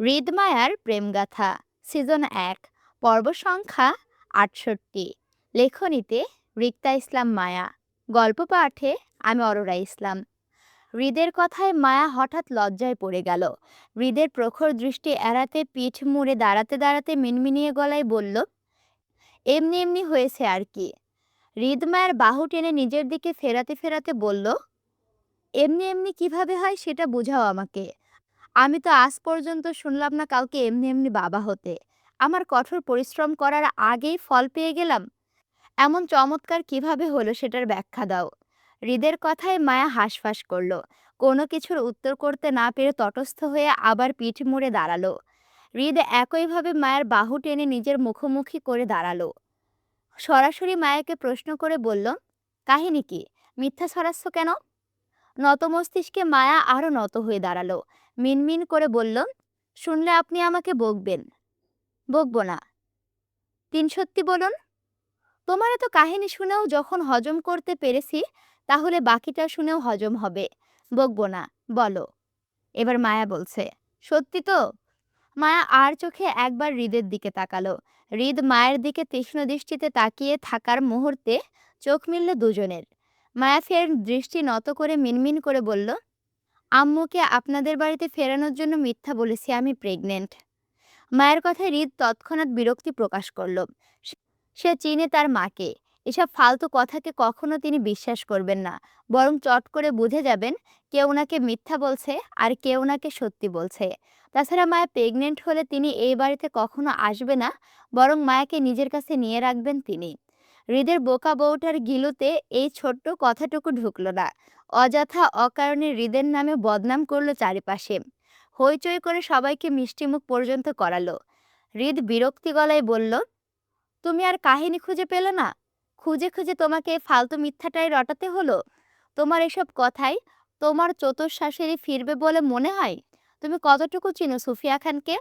হৃদমায়ার প্রেমগাথা season ১ পর্ব সংখ্যা ৬৮। লেখনীতে রিক্তা ইসলাম মায়া। গল্প পাঠে আমি অরোরা ইসলাম। হৃদের কথায় মায়া হঠাৎ লজ্জায় পড়ে গেল। হৃদের প্রখর দৃষ্টি এড়াতে পিঠ মুড়ে দাঁড়াতে দাঁড়াতে মিনমিনিয়ে গলায় বলল, এমনি এমনি হয়েছে আর কি। হৃদ মায়ের বাহু টেনে নিজের দিকে ফেরাতে ফেরাতে বলল, এমনি এমনি কিভাবে হয় সেটা বোঝাও আমাকে। আমি তো আজ পর্যন্ত শুনলাম না কাউকে এমনি এমনি বাবা হতে। আমার কঠোর পরিশ্রম করার আগেই ফল পেয়ে গেলাম। এমন চমৎকার কিভাবে হলো সেটার ব্যাখ্যা দাও। হৃদের কথায় মায়া হাঁসফাঁস করল। কোনো কিছুর উত্তর করতে না পেরে তটস্থ হয়ে আবার পিঠ মুড়ে দাঁড়ালো। হৃদ একইভাবে মায়ের বাহু টেনে নিজের মুখোমুখি করে দাঁড়ালো। সরাসরি মায়াকে প্রশ্ন করে বলল, কাহিনী কি? মিথ্যা ছড়াচ্ছ কেন? নত মস্তিষ্কে মায়া আরো নত হয়ে দাঁড়ালো। মিনমিন করে বলল, শুনলে আপনি আমাকে বকবেন। বকবো না। সত্যি বলুন। তোমার এত কাহিনী শুনেও যখন হজম করতে পেরেছি, তাহলে বাকিটা শুনেও হজম হবে। বকবো না। বলো। এবার মায়া বলছে, সত্যি তো? মায়া আর চোখে একবার হৃদের দিকে তাকালো। হৃদ মায়ের দিকে তীক্ষ্ণ দৃষ্টিতে তাকিয়ে থাকার মুহূর্তে চোখ মিলল দুজনের। মায়া ফের দৃষ্টি নত করে মিনমিন করে বলল, আম্মুকে আপনাদের বাড়িতে ফেরানোর জন্য মিথ্যা বলেছি আমি প্রেগনেন্ট। মায়ের কথায় হৃদ তৎক্ষণাৎ বিরক্তি প্রকাশ করল। সে চিনে তার মাকে। এসব ফালতু কথাকে কখনো তিনি বিশ্বাস করবেন না। বরং চট করে বুঝে যাবেন কেউ ওনাকে মিথ্যা বলছে আর কেউ ওনাকে সত্যি বলছে। তাছাড়া মায়া প্রেগনেন্ট হলে তিনি এই বাড়িতে কখনো আসবে না, বরং মায়াকে নিজের কাছে নিয়ে রাখবেন তিনি। হৃদের বোকা বউটার গিলুতে এই ছোট্ট কথাটুকু ঢুকলো না। অযথা অকারণে হৃদের নামে বদনাম করলো চারিপাশে। হইচই করে সবাইকে মিষ্টিমুখ পর্যন্ত করালো। হৃদ বিরক্তি গলায় বলল, তুমি আর কাহিনী খুঁজে পেলে না? খুঁজে খুঁজে তোমাকে এই ফালতু মিথ্যাটাই রটাতে হলো? তোমার এসব কথাই তোমার চতুর্শ্বাশুড়ি ফিরবে বলে মনে হয়? তুমি কতটুকু চিনো সুফিয়া খানকে?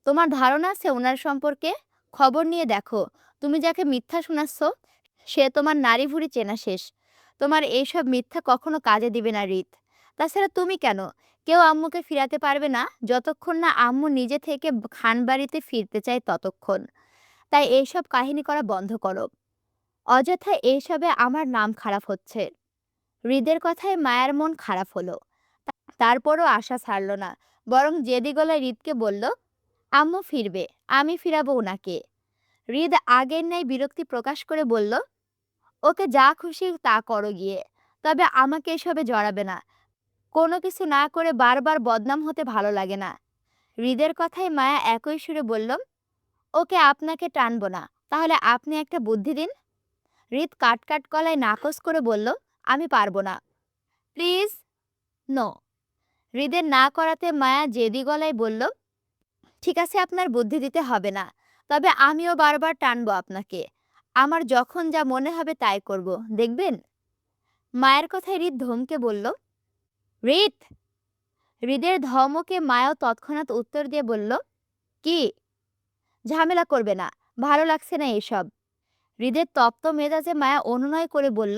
তোমার ধারণা আছে ওনার সম্পর্কে? খবর নিয়ে দেখো। তুমি যাকে মিথ্যা শোনাচ্ছ সে তোমার নাড়ি ভুঁড়ি চেনা শেষ। তোমার এইসব মিথ্যা কখনো কাজে দিবে না রিত। তাছাড়া তুমি কেন? কেউ আম্মুকে ফিরাতে পারবে না যতক্ষণ না আম্মু নিজে থেকে খানবাড়িতে ফিরতে চায় ততক্ষণ। তাই এইসব কাহিনী করা বন্ধ করো। অযথা এইসবে আমার নাম খারাপ হচ্ছে। হৃদের কথায় মায়ের মন খারাপ হলো। তারপরও আশা ছাড়ল না। বরং জেদি গলায় হৃদকে বলল, আম্মু ফিরবে, আমি ফিরাবো ওনাকে। হৃদ আগের ন্যায় বিরক্তি প্রকাশ করে বলল, ওকে যা খুশি তা করো গিয়ে। তবে আমাকে এসবে জড়াবে না। কোনো কিছু না করে বারবার বদনাম হতে ভালো লাগে না। হৃদের কথায় মায়া একই সুরে বলল, ওকে আপনাকে টানবো না। তাহলে আপনি একটা বুদ্ধি দিন। হৃদ কাট কাট গলায় নাকচ করে বলল, আমি পারবো না। প্লিজ। নো। হৃদের না করাতে মায়া জেদি গলায় বলল, ঠিক আছে, আপনার বুদ্ধি দিতে হবে না। তবে আমিও বারবার টানবো আপনাকে। আমার যখন যা মনে হবে তাই করব, দেখবেন। মায়ের কথায় হৃদ ধমকে বলল, হৃদ। হৃদের ধমকে মায়াও তৎক্ষণাৎ উত্তর দিয়ে বলল, কি? ঝামেলা করবে না। ভালো লাগছে না এসব। হৃদের তপ্ত মেজাজে মায়া অনুনয় করে বলল,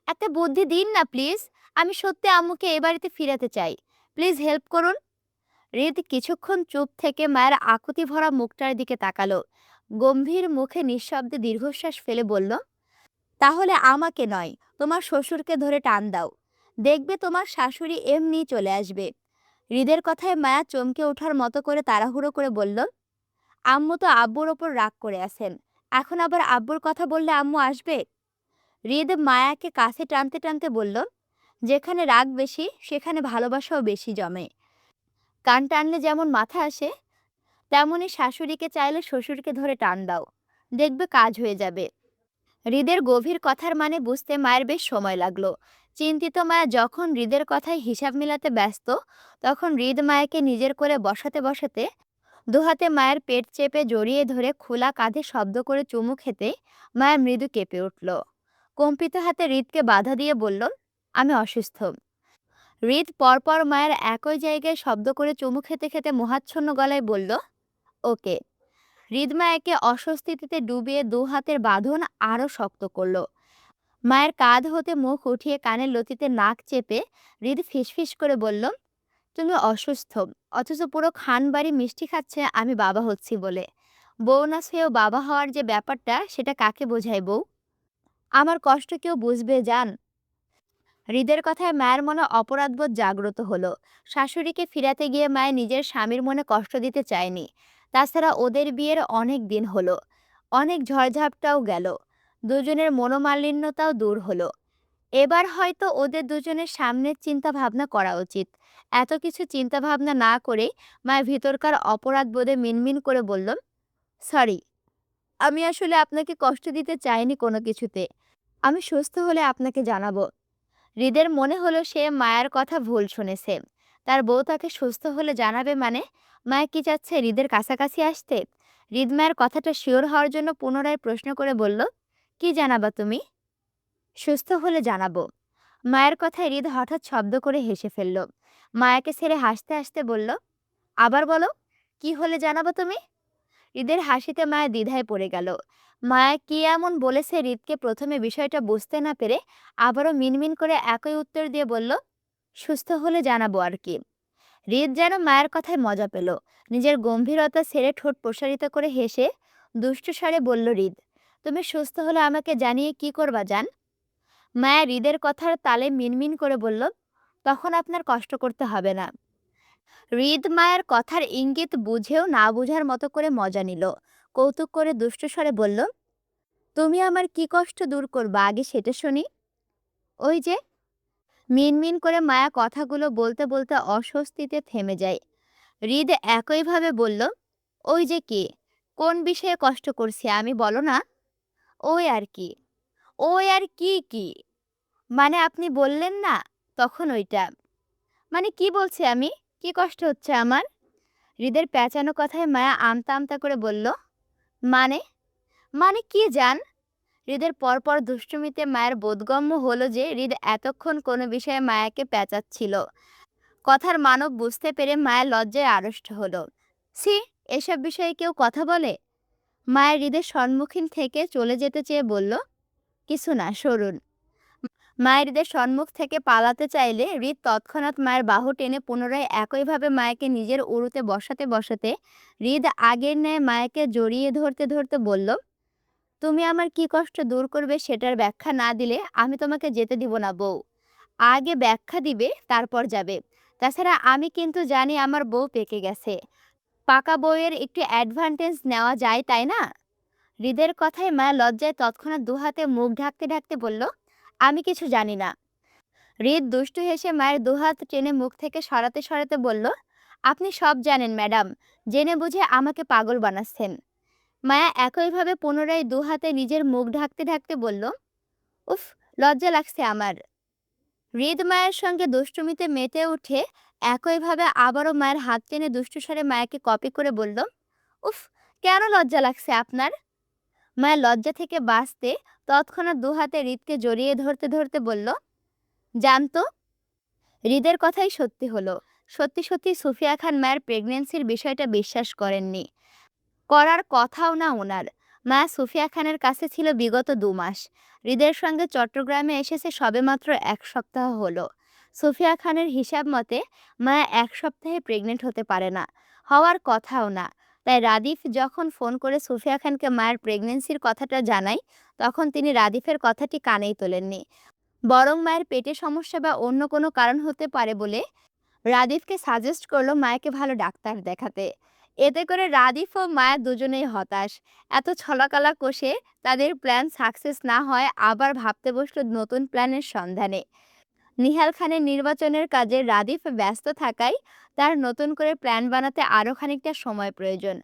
একটা বুদ্ধি দিন না প্লিজ। আমি সত্যি আম্মুকে এ বাড়িতে ফিরাতে চাই। প্লিজ হেল্প করুন। হৃদ কিছুক্ষণ চুপ থেকে মায়ের আকুতি ভরা মুখটার দিকে তাকালো। গম্ভীর মুখে নিঃশব্দে দীর্ঘশ্বাস ফেলে বলল, তাহলে আমাকে নয়, তোমার শ্বশুরকে ধরে টান দাও। দেখবে তোমার শাশুড়ি এমনি চলে আসবে। হৃদের কথায় মায়া চমকে ওঠার মতো করে তাড়াহুড়ো করে বলল, আম্মু তো আব্বুর ওপর রাগ করে আছেন। এখন আবার আব্বুর কথা বললে আম্মু আসবে? হৃদ মায়াকে কাছে টানতে টানতে বলল, যেখানে রাগ বেশি সেখানে ভালোবাসাও বেশি জমে। কান টানলে যেমন মাথা আসে, তেমনি শাশুড়িকে চাইলে শ্বশুরকে ধরে টান দাও, দেখবে কাজ হয়ে যাবে। হৃদের গভীর কথার মানে বুঝতে মায়ের বেশ সময় লাগলো। চিন্তিত মায়া যখন হৃদের কথায় হিসাব মিলাতে ব্যস্ত, তখন হৃদ মায়াকে নিজের কোলে বসাতে বসাতে দুহাতে মায়ের পেট চেপে জড়িয়ে ধরে খোলা কাঁধে শব্দ করে চুমু খেতে মায়া মৃদু কেঁপে উঠল। কম্পিত হাতে হৃদকে বাধা দিয়ে বলল, আমি অসুস্থ। হৃদ পরপর মায়ের একই জায়গায় শব্দ করে চুমু খেতে খেতে মোহাচ্ছন্ন গলায় বলল, ওকে। হৃদ মায়াকে অস্বস্তিতে ডুবিয়ে দু হাতের বাঁধন আরো শক্ত করলো। মায়ের কাঁধ হতে মুখ উঠিয়ে কানের লতিতে নাক চেপে হৃদ ফিসফিস করে বলল, তুমি অসুস্থ, অথচ পুরো খানবাড়ি মিষ্টি খাচ্ছে আমি বাবা হচ্ছি বলে। বউ না হয়েও বাবা হওয়ার যে ব্যাপারটা, সেটা কাকে বোঝায় বউ? আমার কষ্ট কেউ বুঝবে জান? হৃদের কথায় মায়ের মনে অপরাধবোধ জাগ্রত হলো। শাশুড়িকে ফিরাতে গিয়ে মায়ের নিজের স্বামীর মনে কষ্ট দিতে চায়নি। তাছাড়া ওদের বিয়ের অনেক দিন হলো, অনেক ঝড়ঝাপটাও গেল, দুজনের মনোমালিন্যতাও দূর হলো। এবার হয়তো ওদের দুজনের সামনের চিন্তা ভাবনা করা উচিত। এত কিছু চিন্তা ভাবনা না করে মায়ের ভিতরকার অপরাধ বোধে মিনমিন করে বলল, সরি, আমি আসলে আপনাকে কষ্ট দিতে চাইনি কোনো কিছুতে। আমি সুস্থ হলে আপনাকে জানাবো। হৃদের মনে হলো সে মায়ের কথা ভুল শুনেছে। তার বউ তাকে সুস্থ হলে জানাবে মানে? মায়া কি চাচ্ছে, হৃদের কাছাকাছি আসতে? হৃদ মায়ের কথাটা শিওর হওয়ার জন্য পুনরায় প্রশ্ন করে বলল, কি জানাবা তুমি? সুস্থ হলে জানাবো। মায়ের কথায় হৃদ হঠাৎ শব্দ করে হেসে ফেলল। মায়াকে ছেড়ে হাসতে হাসতে বলল, আবার বলো, কি হলে জানাবো তুমি? হৃদের হাসিতে মায়া দ্বিধায় পড়ে গেল। মায়া কি এমন বলেছে হৃদকে প্রথমে বিষয়টা বুঝতে না পেরে আবারও মিনমিন করে একই উত্তর দিয়ে বলল, সুস্থ হলে জানাবো আর কি। হৃদ যেন মায়ের কথায় মজা পেল। নিজের গম্ভীরতা ছেড়ে ঠোঁট প্রসারিত করে হেসে দুষ্টু স্বরে বলল, হৃদ, তুমি সুস্থ হলে আমাকে জানিয়ে কি করবা জান? মায়া হৃদের কথার তালে মিনমিন করে বলল, তখন আপনার কষ্ট করতে হবে না। হৃদ মায়ের কথার ইঙ্গিত বুঝেও না বুঝার মতো করে মজা নিল। কৌতুক করে দুষ্টু স্বরে বলল, তুমি আমার কি কষ্ট দূর করবা আগে সেটা শুনি। ওই যে, মিনমিন করে মায়া কথাগুলো বলতে বলতে অস্বস্তিতে থেমে যায়। হৃদ একইভাবে বলল, ওই যে কি? কোন বিষয়ে কষ্ট করছি আমি, বলো না? ওই আর কি। ওই আর কি কি? মানে আপনি বললেন না, তখন ওইটা। মানে কি বলছি আমি? কি কষ্ট হচ্ছে আমার? হৃদের পেঁচানো কথায় মায়া আমতা আমতা করে বলল, মানে? মানে কি জান? হৃদের পরপর দুষ্টুমিতে মায়ের বোধগম্য হলো যে হৃদ এতক্ষণ কোনো বিষয়ে মায়াকে পেঁচাচ্ছিল। কথার মানব বুঝতে পেরে মায়া লজ্জায় আড়ষ্ট হলো। ছি, এসব বিষয়ে কেউ কথা বলে? মায়ের হৃদের সম্মুখীন থেকে চলে যেতে চেয়ে বলল, কিছু না, সরুন। মায়ের হৃদের সম্মুখ থেকে পালাতে চাইলে হৃদ তৎক্ষণাৎ মায়ের বাহু টেনে পুনরায় একইভাবে মায়াকে নিজের উরুতে বসাতে বসাতে হৃদ আগের ন্যায় মায়াকে জড়িয়ে ধরতে ধরতে বলল, তুমি আমার কি কষ্ট দূর করবে সেটার ব্যাখ্যা না দিলে আমি তোমাকে যেতে দিব না বউ। আগে ব্যাখ্যা দিবে, তারপর যাবে। তাছাড়া আমি কিন্তু জানি আমার বউ পেকে গেছে। পাকা বউয়ের একটু অ্যাডভান্টেজ নেওয়া যায়, তাই না? হৃদের কথায় মায়া লজ্জায় তৎক্ষণাৎ দুহাতে মুখ ঢাকতে ঢাকতে বলল, আমি কিছু জানি না। হৃদ দুষ্টু হেসে মায়ের দুহাত টেনে মুখ থেকে সরাতে সরাতে বলল, আপনি সব জানেন ম্যাডাম, জেনে বুঝে আমাকে পাগল বানাচ্ছেন। মায়া একইভাবে পুনরায় দুহাতে নিজের মুখ ঢাকতে ঢাকতে বলল, উফ, লজ্জা লাগছে আমার। হৃদ মায়ের সঙ্গে দুষ্টুমিতে মেতে উঠে একইভাবে আবারও মায়ের হাত টেনে দুষ্টু স্বরে মায়াকে কপি করে বলল, উফ, কেন লজ্জা লাগছে আপনার? মায়া লজ্জা থেকে বাঁচতে তৎক্ষণাৎ দুহাতে হৃদকে জড়িয়ে ধরতে ধরতে বলল, জানতো। হৃদের কথাই সত্যি হলো। সত্যি সত্যি সুফিয়া খান মায়ের প্রেগনেন্সির বিষয়টা বিশ্বাস করেননি। করার কথাও না ওনার। মায়া সুফিয়া খানের কাছে ছিল বিগত ২ মাস। হৃদের সঙ্গে চট্টগ্রামে এসেছে সবেমাত্র ১ সপ্তাহ হলো। সুফিয়া খানের হিসাব মতে মায়া ১ সপ্তাহে প্রেগনেন্ট হতে পারে না, হওয়ার কথাও না। তাই রাদিফ যখন ফোন করে সুফিয়া খানকে মায়ের প্রেগনেন্সির কথাটা জানায়, তখন তিনি রাদিফের কথাটি কানেই তোলেননি। বরং মায়ের পেটে সমস্যা বা অন্য কোনো কারণ হতে পারে বলে রাদিফকে সাজেস্ট করলো মায়াকে ভালো ডাক্তার দেখাতে। এতে করে রাদিফ ও মায়া দুজনেই হতাশ। এত ছলাকলা কষে তাদের প্ল্যান সাকসেস না হয় আবার ভাবতে বসলো নতুন প্ল্যানের সন্ধানে। নিহাল খানের নির্বাচনের কাজে রাদিফ ব্যস্ত থাকায় তার নতুন করে প্ল্যান বানাতে আরও খানিকটা সময় প্রয়োজন।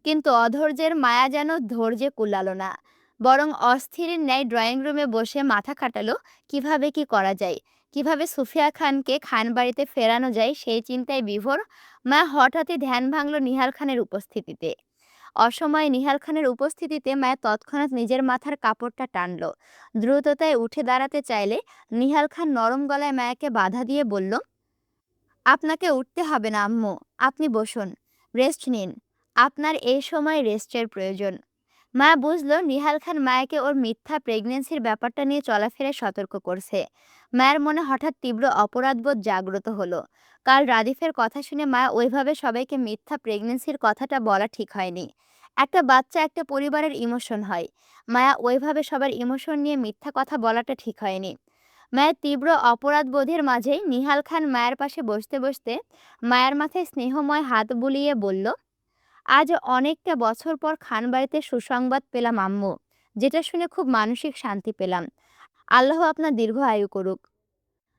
কিন্তু অধৈর্যের মায়া যেন ধৈর্যে কুলালো না, বরং অস্থিরের ন্যায় ড্রয়িং রুমে বসে মাথা খাটালো কিভাবে কি করা যায়, কিভাবে সুফিয়া খানকে খানবাড়িতে ফেরানো যায় সেই চিন্তায় বিভোর। মায়া হঠাৎই ধ্যান ভাঙল নিহাল খানের উপস্থিতিতে। অসময়ে নিহাল খানের উপস্থিতিতে মায়া তৎক্ষণাৎ নিজের মাথার কাপড়টা টানল। দ্রুততায় উঠে দাঁড়াতে চাইলে নিহাল খান নরম গলায় মায়াকে বাধা দিয়ে বলল, আপনাকে উঠতে হবে না আম্মু, আপনি বসুন, রেস্ট নিন। আপনার এই সময় রেস্টের প্রয়োজন। মায়া বুঝলো নিহাল খান মায়াকে ওর মিথ্যা প্রেগনেন্সির ব্যাপারটা নিয়ে চলাফেরায় সতর্ক করছে। মায়ের মনে হঠাৎ তীব্র অপরাধবোধ জাগ্রত হলো। কাল রাদিফের কথা শুনে মায়া ওইভাবে সবাইকে মিথ্যা প্রেগনেন্সির কথাটা বলা ঠিক হয়নি। একটা বাচ্চা একটা পরিবারের ইমোশন হয়। মায়া ওইভাবে সবার ইমোশন নিয়ে মিথ্যা কথা বলাটা ঠিক হয়নি। মায়ের তীব্র অপরাধবোধের মাঝেই নিহাল খান মায়ের পাশে বসতে বসতে মায়ের মাথায় স্নেহময় হাত বুলিয়ে বলল, আজ অনেকটা বছর পর খানবাড়িতে সুসংবাদ পেলাম আম্মু, যেটা শুনে খুব মানসিক শান্তি পেলাম। আল্লাহ আপনার দীর্ঘ আয়ু করুক।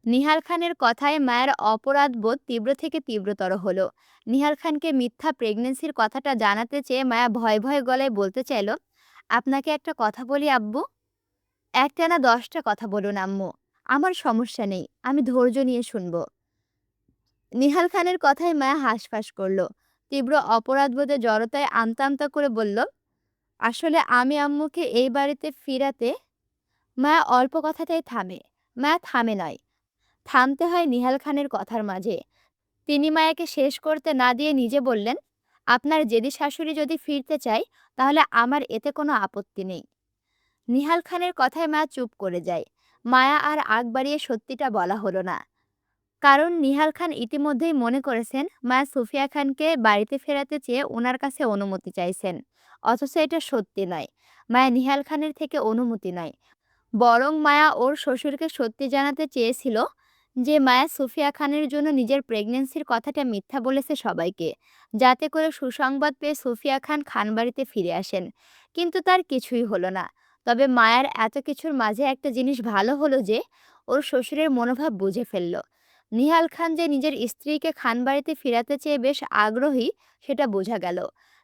নিহাল খানের কথায় মায়ের অপরাধবোধ তীব্র থেকে তীব্রতর হলো। নিহাল খানকে মিথ্যা প্রেগনেন্সির কথাটা জানাতে চেয়ে মায়া ভয় ভয় গলায় বলতে চাইল, আপনাকে একটা কথা বলি আব্বু। একটানা 10টা কথা বলুন আম্মু, আমার সমস্যা নেই, আমি ধৈর্য নিয়ে শুনবো। নিহাল খানের কথায় মায়া হাঁসফাঁস করলো। তীব্র অপরাধবোধে জড়তায় আমতা আমতা করে বলল, আসলে আমি আম্মুকে এই বাড়িতে ফিরাতে। মায়া অল্প কথাতেই থামে। মায়া থামে নয়, থামতে হয় নিহাল খানের কথার মাঝে। তিনি মায়াকে শেষ করতে না দিয়ে নিজে বললেন, আপনার জেদি শাশুড়ি যদি ফিরতে চায় তাহলে আমার এতে কোনো আপত্তি নেই। নিহাল খানের কথায় মায়া চুপ করে যায়। মায়া আর আগ বাড়িয়ে সত্যিটা বলা হলো না। কারণ নিহাল খান ইতিমধ্যেই মনে করেছেন মায়া সুফিয়া খানকে বাড়িতে ফেরাতে চেয়ে ওনার কাছে অনুমতি চাইছেন। অথচ এটা সত্যি নয়। মায়া নিহাল খানের থেকে অনুমতি নয়, বরং মায়া ওর শ্বশুরকে সত্যি জানাতে চেয়েছিল যে মায়া সুফিয়া খানের জন্য নিজের প্রেগনেন্সির কথাটা মিথ্যা বলেছে সবাইকে, যাতে করে সুসংবাদ পেয়ে সুফিয়া খান খানবাড়িতে ফিরে আসেন। কিন্তু তার কিছুই হলো না। তবে মায়ার এত কিছুর মাঝে একটা জিনিস ভালো হলো যে ওর শ্বশুরের মনোভাব বুঝে ফেলল। নিহাল খান যে নিজের স্ত্রীকে খানবাড়িতে ফিরাতে চেয়ে বেশ আগ্রহী, সেটা বোঝা গেল।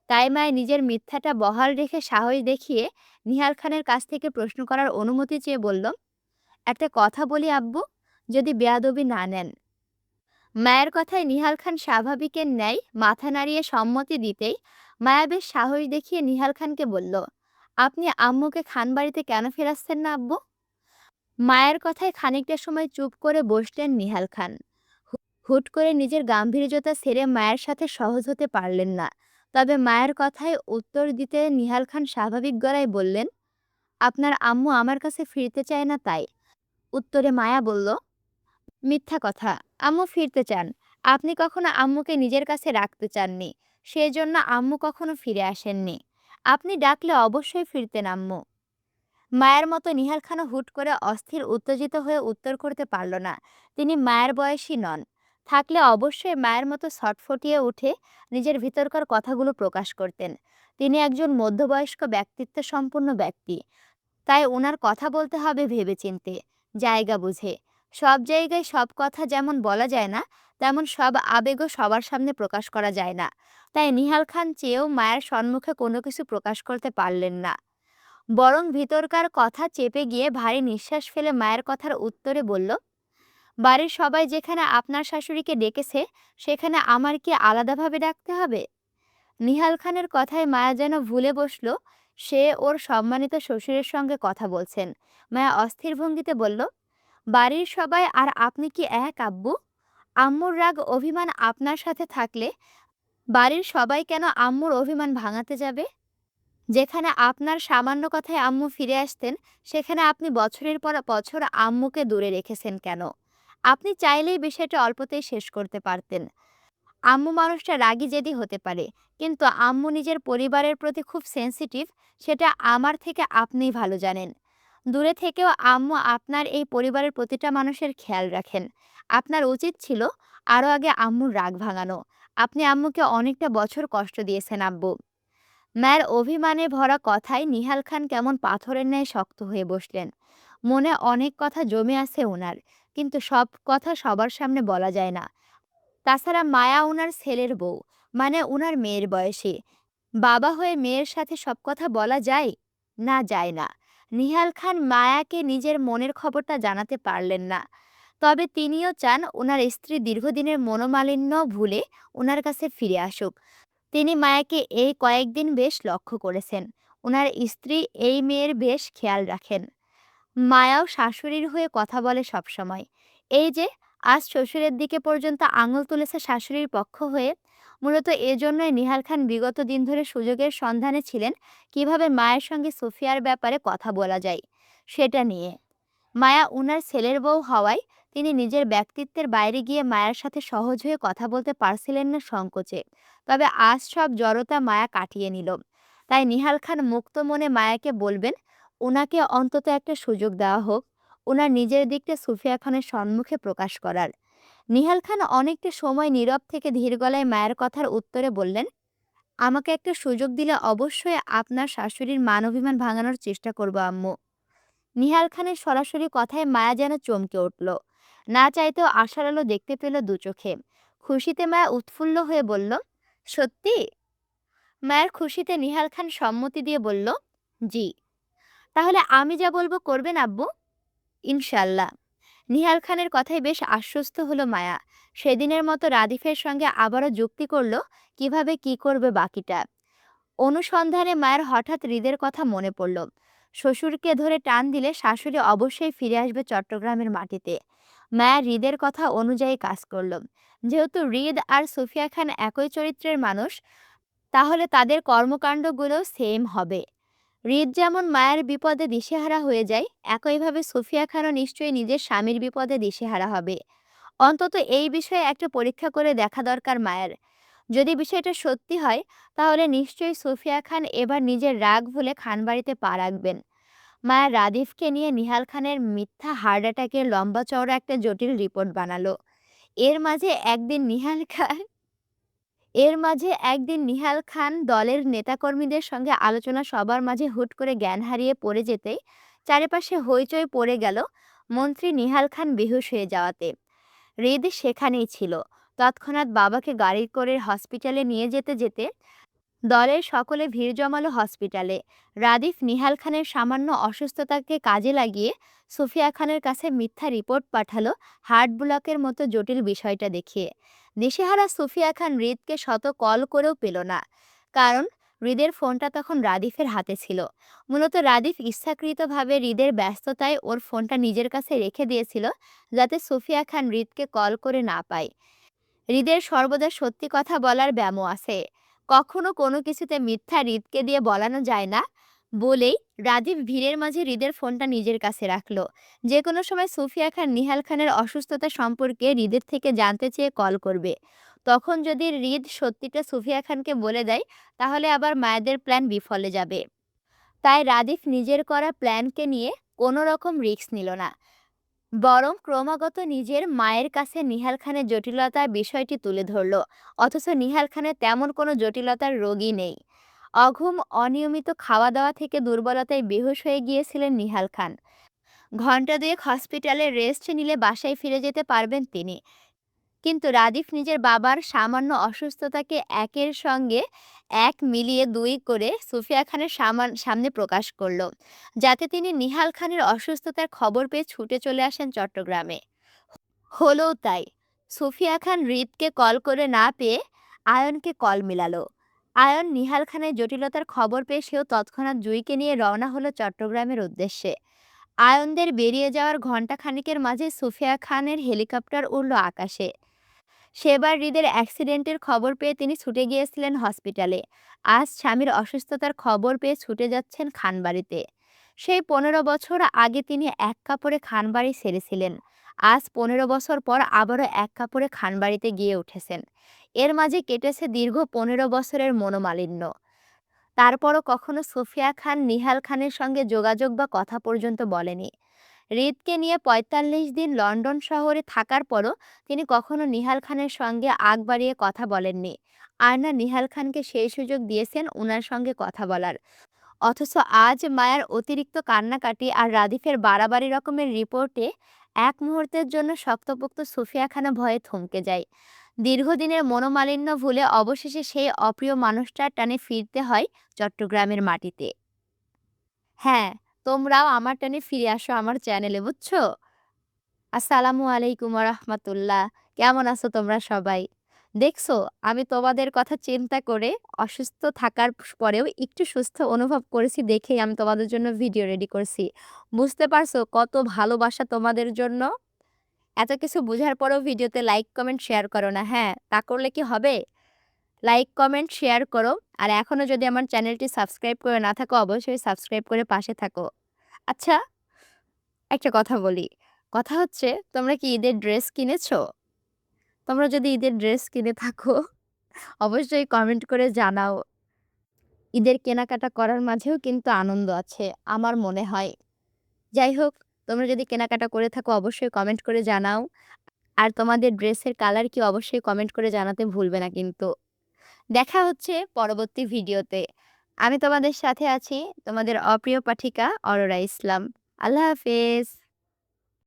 তাই মায় নিজের মিথ্যাটা বহাল রেখে সাহস দেখিয়ে নিহাল খানের কাছ থেকে প্রশ্ন করার অনুমতি চেয়ে বলল, একটা কথা বলি আব্বু, যদি বেয়াদবি না নেন। মায়ের কথায় নিহাল খান স্বাভাবিকের ন্যায় মাথা নাড়িয়ে সম্মতি দিতেই মায়া বেশ সাহস দেখিয়ে নিহাল খানকে বলল, আপনি আম্মুকে খানবাড়িতে কেন ফেরাচ্ছেন না আব্বু? মায়ের কথায় খানিকটা সময় চুপ করে বসলেন নিহাল খান। হুট করে নিজের গাম্ভীর্যতা ছেড়ে মায়ের সাথে সহজ হতে পারলেন না। তবে মায়ের কথায় উত্তর দিতে নিহাল খান স্বাভাবিক গলায় বললেন, আপনার আম্মু আমার কাছে ফিরতে চায় না তাই। উত্তরে মায়া বলল, মিথ্যা কথা, আম্মু ফিরতে চান। আপনি কখনো আম্মুকে নিজের কাছে রাখতে চাননি, সেজন্য আম্মু কখনো ফিরে আসেননি। আপনি ডাকলে অবশ্যই ফিরতেন আম্মু। মায়ের মতো নিহাল খানও হুট করে অস্থির উত্তেজিত হয়ে উত্তর করতে পারল না। তিনি মায়ের বয়সী নন। থাকলে অবশ্যই মায়ের মতো ছটফটিয়ে উঠে নিজের ভিতরকার কথাগুলো প্রকাশ করতেন। তিনি একজন মধ্যবয়স্ক ব্যক্তিত্ব সম্পন্ন ব্যক্তি। তাই ওনার কথা বলতে হবে ভেবেচিন্তে, জায়গা বুঝে। সব জায়গায় সব কথা যেমন বলা যায় না, তেমন সব আবেগও সবার সামনে প্রকাশ করা যায় না। তাই নিহাল খান চেয়েও মায়ের সম্মুখে কোনো কিছু প্রকাশ করতে পারলেন না। বরং ভিতরকার কথা চেপে গিয়ে ভারী নিঃশ্বাস ফেলে মায়ের কথার উত্তরে বলল, বাড়ির সবাই যেখানে আপনার শাশুড়িকে ডেকেছে সেখানে আমার কি আলাদাভাবে ডাকতে হবে? নিহাল খানের কথায় মায়া যেন ভুলে বসল সে ওর সম্মানিত শ্বশুরের সঙ্গে কথা বলছেন। মায়া অস্থির ভঙ্গিতে বলল, বাড়ির সবাই আর আপনি কি এক আব্বু? আম্মুর রাগ অভিমান আপনার সাথে থাকলে বাড়ির সবাই কেন আম্মুর অভিমান ভাঙাতে যাবে? যেখানে আপনার সামান্য কথায় আম্মু ফিরে আসতেন, সেখানে আপনি বছরের পর বছর আম্মুকে দূরে রেখেছেন কেন? আপনি চাইলেই বিষয়টা অল্পতেই শেষ করতে পারতেন। আম্মু মানুষটা রাগী জেদি হতে পারে, কিন্তু আম্মু নিজের পরিবারের প্রতি খুব সেনসিটিভ, সেটা আমার থেকে আপনিই ভালো জানেন। দূরে থেকেও আম্মু আপনার এই পরিবারের প্রতিটা মানুষের খেয়াল রাখেন। আপনার উচিত ছিল আরও আগে আম্মুর রাগ ভাঙানো। আপনি আম্মুকে অনেকটা বছর কষ্ট দিয়েছেন আব্বু। মায়ের অভিমানে ভরা কথায় নিহাল খান কেমন পাথরের ন্যায় শক্ত হয়ে বসলেন। মনে অনেক কথা জমে আছে ওনার, কিন্তু সব কথা সবার সামনে বলা যায় না। তাছাড়া মায়া উনার ছেলের বউ, মানে উনার মেয়ের বয়সী। বাবা হয়ে মেয়ের সাথে সব কথা বলা যায়? না, যায় না। নিহাল খান মায়াকে নিজের মনের খবরটা জানাতে পারলেন না। তবে তিনিও চান উনার স্ত্রী দীর্ঘদিনের মনোমালিন্য ভুলে উনার কাছে ফিরে আসুক। তিনি মায়াকে এই কয়েকদিন বেশ লক্ষ্য করেছেন। উনার স্ত্রী এই মেয়ের বেশ খেয়াল রাখেন। মায়াও শাশুড়ির হয়ে কথা বলে সবসময়। এই যে আজ শ্বশুরের দিকে পর্যন্ত আঙুল তুলেছে শাশুড়ির পক্ষ হয়ে, মূলত এজন্যই নিহাল খান বিগত দিন ধরে সুযোগের সন্ধানে ছিলেন কিভাবে মায়ের সঙ্গে সুফিয়ার ব্যাপারে কথা বলা যায় সেটা নিয়ে। মায়া উনার ছেলের বউ হওয়ায় তিনি নিজের ব্যক্তিত্বের বাইরে গিয়ে মায়ের সাথে সহজ হয়ে কথা বলতে পারছিলেন না সংকোচে। তবে আজ সব জড়তা মায়া কাটিয়ে নিল। তাই নিহাল খান মুক্ত মনে মায়াকে বলবেন ওনাকে অন্তত একটা সুযোগ দেওয়া হোক, ওনার নিজের দিকটা সুফিয়া খানের সম্মুখে প্রকাশ করার। নিহাল খান অনেকটা সময় নীরব থেকে ধীর গলায় মায়ের কথার উত্তরে বললেন, আমাকে একটা সুযোগ দিলে অবশ্যই আপনার শাশুড়ির মান অভিমান ভাঙানোর চেষ্টা করব আম্মু। নিহাল খানের সরাসরি কথায় মায়া যেন চমকে উঠল। না চাইতেও আশার আলো দেখতে পেল দু চোখে। খুশিতে মায়া উৎফুল্ল হয়ে বলল, সত্যি? মায়ের খুশিতে নিহাল খান সম্মতি দিয়ে বলল, জি। তাহলে আমি যা বলবো করবেন আব্বু? ইনশাল্লাহ। নিহাল খানের কথায় বেশ আশ্বস্ত হলো মায়া। সেদিনের মতো রাদিফের সঙ্গে আবারও যুক্তি করল কিভাবে কি করবে বাকিটা। অনুসন্ধানে মায়ের হঠাৎ হৃদের কথা মনে পড়ল। শ্বশুরকে ধরে টান দিলে শাশুড়ি অবশ্যই ফিরে আসবে চট্টগ্রামের মাটিতে। মায়া হৃদের কথা অনুযায়ী কাজ করল। যেহেতু হৃদ আর সুফিয়া খান একই চরিত্রের মানুষ, তাহলে তাদের কর্মকাণ্ডগুলো সেম হবে। হৃদ যেমন মায়ের বিপদে দিশেহারা হয়ে যায়, একইভাবে সুফিয়া খানও নিশ্চয়ই নিজের স্বামীর বিপদে দিশেহারা হবে। অন্তত এই বিষয়ে একটা পরীক্ষা করে দেখা দরকার মায়ের। যদি বিষয়টা সত্যি হয়, তাহলে নিশ্চয়ই সুফিয়া খান এবার নিজের রাগ ভুলে খানবাড়িতে পা রাখবেন। মায়া রাদিফকে নিয়ে নিহাল খানের মিথ্যা হার্ট অ্যাটাকের লম্বা চওড়া একটা জটিল রিপোর্ট বানালো। এর মাঝে একদিন নিহাল খান এর মাঝে একদিন নিহাল খান দলের নেতাকর্মীদের সঙ্গে আলোচনা সবার মাঝে হুট করে জ্ঞান হারিয়ে পড়ে যেতেই চারিপাশে হইচই পড়ে গেল। মন্ত্রী নিহাল খান বেহুশ হয়ে যাওয়াতে হৃদ সেখানেই ছিল। তৎক্ষণাৎ বাবাকে গাড়ি করে হসপিটালে নিয়ে যেতে যেতে দলের সকলে ভিড় জমালো হসপিটালে। রাদিফ নিহাল খানের সামান্য অসুস্থতাকে কাজে লাগিয়ে সুফিয়া খানের কাছে মিথ্যা রিপোর্ট পাঠালো, হার্ট ব্লকের মতো জটিল বিষয়টা দেখিয়ে। দিশেহারা সুফিয়া খান হৃদকে শত কল করেও পেল না, কারণ হৃদের ফোনটা তখন রাদিফের হাতে ছিল। মূলত রাদিফ ইচ্ছাকৃতভাবে হৃদের ব্যস্ততায় ওর ফোনটা নিজের কাছে রেখে দিয়েছিল, যাতে সুফিয়া খান হৃদকে কল করে না পায়। হৃদের সর্বদা সত্যি কথা বলার ব্যামো আছে, কখনো কোনো কিছুতে মিথ্যা হৃদকে দিয়ে বলানো যায় না বলেই রাজীব ভিড়ের মাঝে হৃদের ফোনটা নিজের কাছে রাখলো। যে কোনো সময় সুফিয়া খান নিহাল খানের অসুস্থতা সম্পর্কে হৃদের থেকে জানতে চেয়ে কল করবে। তখন যদি হৃদ সত্যিটা সুফিয়া খানকে বলে দেয়, তাহলে আবার মায়েদের প্ল্যান বিফলে যাবে। তাই রাদিফ নিজের করা প্ল্যানকে নিয়ে কোনো রকম রিস্ক নিল না, বরং ক্রমাগত নিজের মায়ের কাছে নিহাল খানের জটিলতার বিষয়টি তুলে ধরল। অথচ নিহাল খানের তেমন কোনো জটিলতার রোগী নেই। অঘুম অনিয়মিত খাওয়া দাওয়া থেকে দুর্বলতায় বেহুশ হয়ে গিয়েছিলেন নিহাল খান। ঘণ্টা দুয়েক হসপিটালে রেস্ট নিলে বাসায় ফিরে যেতে পারবেন তিনি। কিন্তু রাদিফ নিজের বাবার সামান্য অসুস্থতাকে একের সঙ্গে এক মিলিয়ে দুই করে সুফিয়া খানের সামনে প্রকাশ করল, যাতে তিনি নিহাল খানের অসুস্থতার খবর পেয়ে ছুটে চলে আসেন চট্টগ্রামে। হলোও তাই। সুফিয়া খান হৃদকে কল করে না পেয়ে আয়নকে কল মিলালো। আয়ন নিহাল খানের জটিলতার খবর পেয়ে সেও তৎক্ষণাৎ জুইকে নিয়ে রওনা হলো চট্টগ্রামের উদ্দেশ্যে। আয়নদের বেরিয়ে যাওয়ার ঘণ্টা খানিকের মাঝে সুফিয়া খানের হেলিকপ্টার উড়ল আকাশে। সেবার হৃদের অ্যাক্সিডেন্টের খবর পেয়ে তিনি ছুটে গিয়েছিলেন হসপিটালে। আজ স্বামীর অসুস্থতার খবর পেয়ে ছুটে যাচ্ছেন খানবাড়িতে। সেই ১৫ বছর আগে তিনি এক কাপড়ে খানবাড়ি ছেড়েছিলেন। আজ ১৫ বছর পর আবারও এক কাপড়ে খানবাড়িতে গিয়ে উঠেছেন। এর মাঝে কেটেছে দীর্ঘ ১৫ বছরের মনোমালিন্য। তারপরও কখনো সুফিয়া খান নিহাল খানের সঙ্গে যোগাযোগ বা কথা পর্যন্ত বলেনি। হৃদকে নিয়ে ৪৫ দিন লন্ডন শহরে থাকার পরও তিনি কখনো নিহাল খানের সঙ্গে আগ বাড়িয়ে কথা বলেননি। আর না নিহাল খানকে সেই সুযোগ দিয়েছেন উনার সঙ্গে কথা বলার। অথচ আজ মায়ার অতিরিক্ত কান্নাকাটি আর রাদিফের বাড়াবাড়ি রকমের রিপোর্টে এক মুহূর্তের জন্য শক্তপোক্ত সুফিয়া খানা ভয়ে থমকে যায়। দীর্ঘদিনের মনোমালিন্য ভুলে অবশেষে সেই অপ্রিয় মানুষটার টানে ফিরতে হয় চট্টগ্রামের মাটিতে। হ্যাঁ, তোমরাও আমার টানে ফিরে আসো আমার চ্যানেলে, বুঝছো? আসসালামু আলাইকুম রাহমাতুল্লাহ। কেমন আছো তোমরা সবাই? দেখছো, আমি তোমাদের কথা চিন্তা করে অসুস্থ থাকার পরেও একটু সুস্থ অনুভব করেছি দেখেই আমি তোমাদের জন্য ভিডিও রেডি করছি। বুঝতে পারছো কত ভালোবাসা তোমাদের জন্য? এত কিছু বুঝার পরেও ভিডিওতে লাইক, কমেন্ট, শেয়ার করো না, হ্যাঁ? তা করলে কি হবে? লাইক, কমেন্ট, শেয়ার করো। আর এখনো যদি আমার চ্যানেলটি সাবস্ক্রাইব করে না থাকো, অবশ্যই সাবস্ক্রাইব করে পাশে থাকো। আচ্ছা, একটা কথা বলি। কথা হচ্ছে, তোমরা কি ঈদের ড্রেস কিনেছো? তোমরা যদি ঈদের ড্রেস কিনে থাকো, অবশ্যই কমেন্ট করে জানাও। ঈদের কেনাকাটা করার মাঝেও কিন্তু আনন্দ আছে, আমার মনে হয়। যাই হোক, তোমরা যদি কেনাকাটা করে থাকো অবশ্যই কমেন্ট করে জানাও। আর তোমাদের ড্রেসের কালার কি অবশ্যই কমেন্ট করে জানাতে ভুলবে না কিন্তু। দেখা হচ্ছে পরবর্তী ভিডিওতে। আমি তোমাদের সাথে আছি, তোমাদের অপ্রিয় পাঠিকা অরোরা ইসলাম। আল্লাহ হাফেজ।